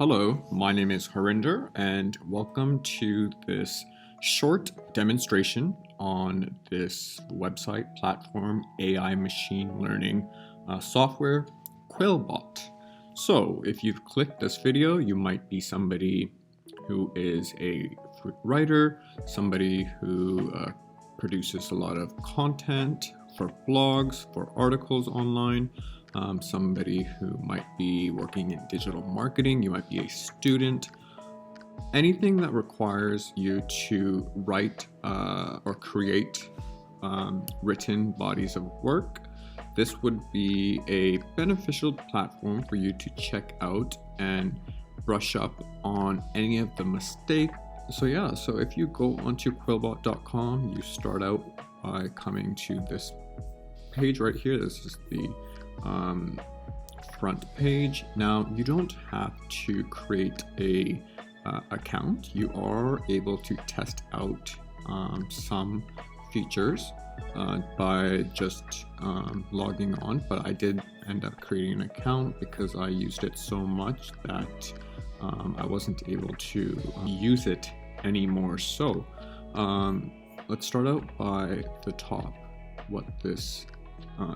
Hello, my name is Harinder, and welcome to this short demonstration on this website platform AI machine learning software, Quillbot. So, if you've clicked this video, you might be somebody who is a writer, somebody who produces a lot of content for blogs, for articles online, somebody who might be working in digital marketing, you might be a student, anything that requires you to write or create written bodies of work. This would be a beneficial platform for you to check out and brush up on any of the mistakes. So if you go onto quillbot.com, you start out by coming to this page right here. This is the front page. Now, you don't have to create a account. You are able to test out some features by just logging on, but I did end up creating an account because I used it so much that I wasn't able to use it anymore. So let's start out by the top, what this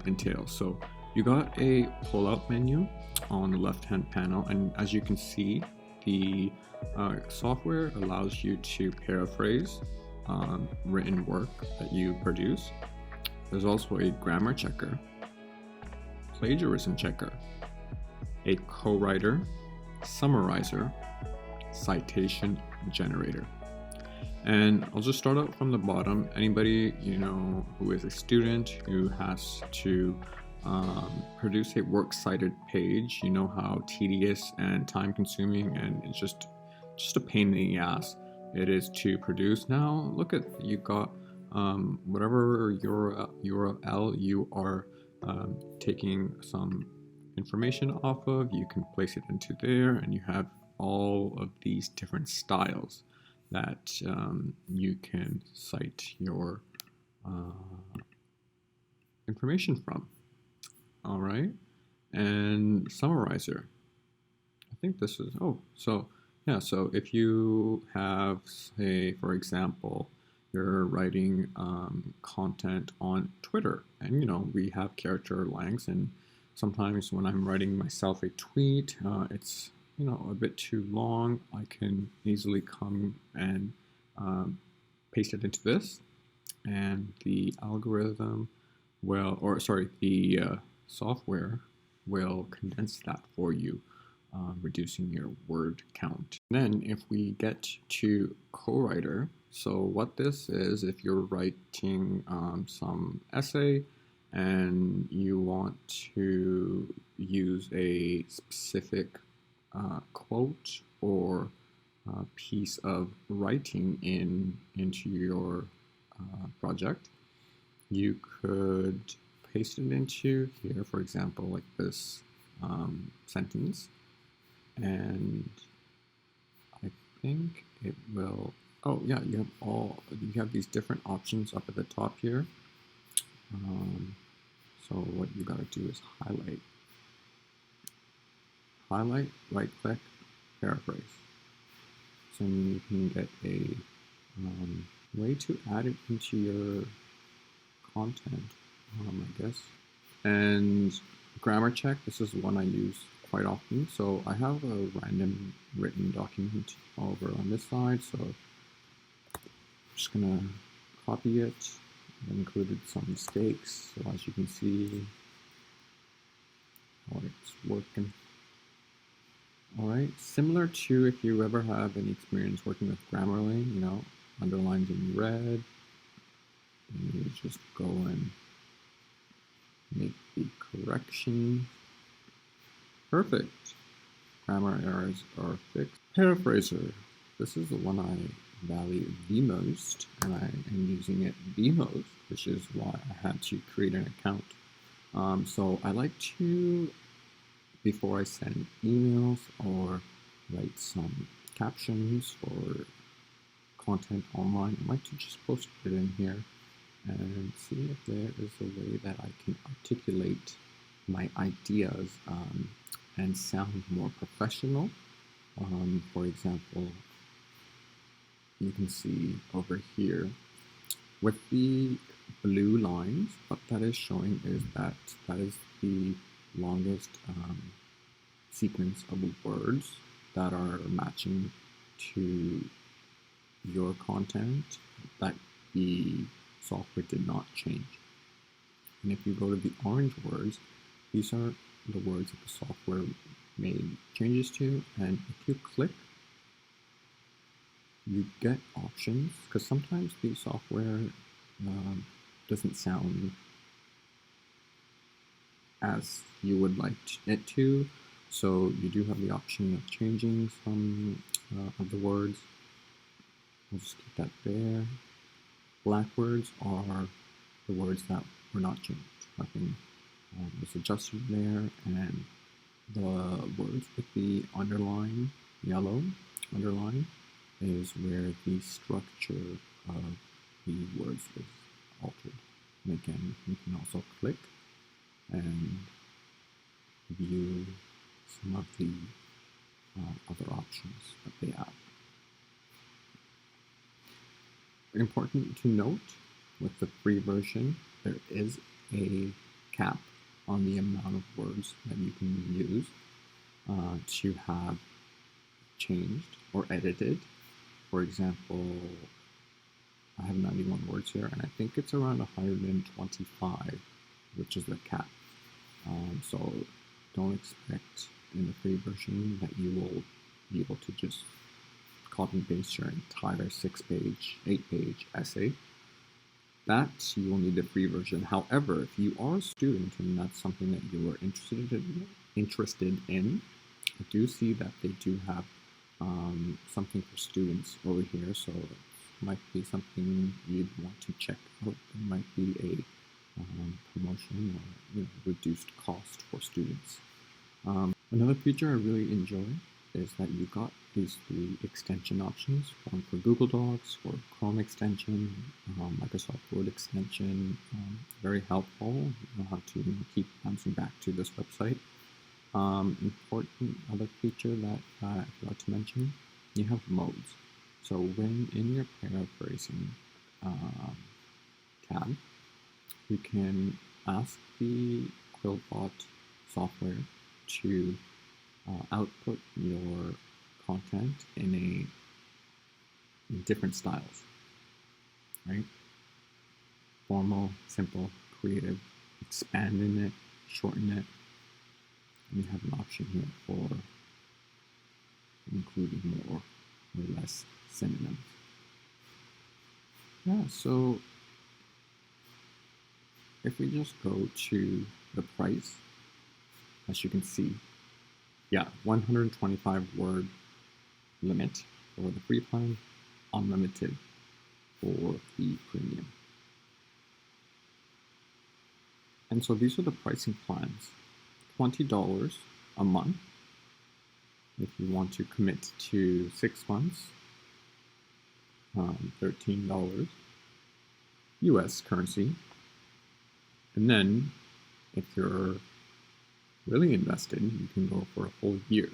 entails. So you got a pull-out menu on the left-hand panel, and as you can see, the software allows you to paraphrase written work that you produce. There's also a grammar checker, plagiarism checker, a co-writer, summarizer, citation generator. And I'll just start out from the bottom. Anybody who is a student who has to produce a works cited page, you know how tedious and time consuming and it's just a pain in the ass it is to produce. Now look at, you got whatever URL you are taking some information off of, you can place it into there, and you have all of these different styles that you can cite your information from. All right, and summarizer. I think this is, so if you have, say, for example, you're writing content on Twitter, and we have character lengths, and sometimes when I'm writing myself a tweet, it's a bit too long. I can easily come and paste it into this, and the algorithm the software will condense that for you, reducing your word count. Then if we get to co-writer, so what this is, if you're writing some essay and you want to use a specific quote or piece of writing into your project, you could paste it into here, for example, like this sentence, and I think it will, you have these different options up at the top here. So what you got to do is highlight, right click, paraphrase. So you can get a way to add it into your content, I guess. And grammar check, this is one I use quite often. So I have a random written document over on this side, so I'm just gonna copy it. I've included some mistakes, so as you can see how it's working. All right, similar to if you ever have any experience working with Grammarly, underlines in red, and you just go and make the correction. Perfect. Grammar errors are fixed. Paraphraser. This is the one I value the most, and I am using it the most, which is why I had to create an account. So I like to, before I send emails or write some captions for content online, I like to just post it in here and see if there is a way that I can articulate my ideas and sound more professional For example, you can see over here with the blue lines, what that is showing is that that is the longest sequence of words that are matching to your content that the software did not change. And if you go to the orange words, these are the words that the software made changes to, and if you click, you get options, because sometimes the software doesn't sound as you would like it to, so you do have the option of changing some of the words. I'll just keep that there. Black words are the words that were not changed. Nothing was adjusted there, and the words with the underline, yellow underline, is where the structure of the words is altered. And again, you can also click and view some of the other options that they have. Important to note, with the free version, there is a cap on the amount of words that you can use to have changed or edited. For example, I have 91 words here, and I think it's around 125, which is the cap. So don't expect in the free version that you will be able to just copy and paste your entire 6-page, 8-page essay. That you will need the free version. However, if you are a student and that's something that you are interested in, I do see that they do have something for students over here, so it might be something you'd want to check out. There might be a promotion or reduced cost for students. Another feature I really enjoy is that you got these 3 extension options: one for Google Docs, for Chrome extension, Microsoft Word extension. Very helpful. You know how to keep bouncing back to this website. Important other feature that I forgot to mention, you have modes. So when in your paraphrasing tab, you can ask the Quillbot software to output your content in different styles, right? Formal, simple, creative, expand in it, shorten it. And you have an option here for including more or less synonyms. Yeah, so if we just go to the price, as you can see, 125 word limit for the free plan, unlimited for the premium. And so these are the pricing plans. $20 a month if you want to commit to 6 months, $13 US currency, and then if you're really invested, you can go for a full year,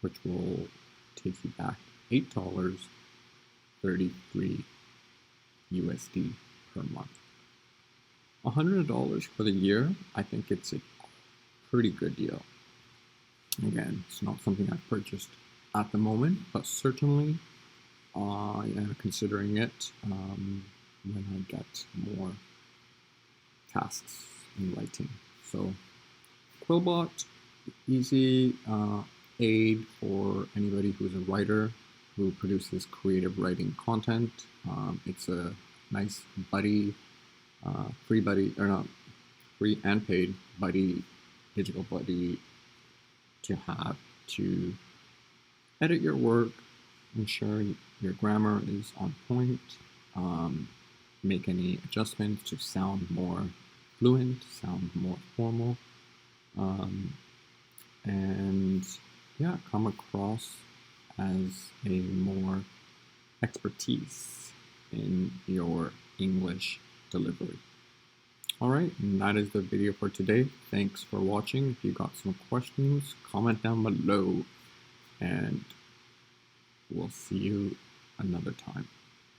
which will take you back $8.33 USD per month. $100 for the year, I think it's a pretty good deal. Again, it's not something I've purchased at the moment, but certainly I am considering it when I get more tasks in writing. So Quillbot, easy aid for anybody who's a writer who produces creative writing content. It's a nice buddy, free and paid buddy, digital buddy to have to edit your work, ensure your grammar is on point, make any adjustments to sound more fluent, sound more formal, and come across as a more expertise in your English delivery. Alright, and that is the video for today. Thanks for watching. If you got some questions, comment down below. and we'll see you another time.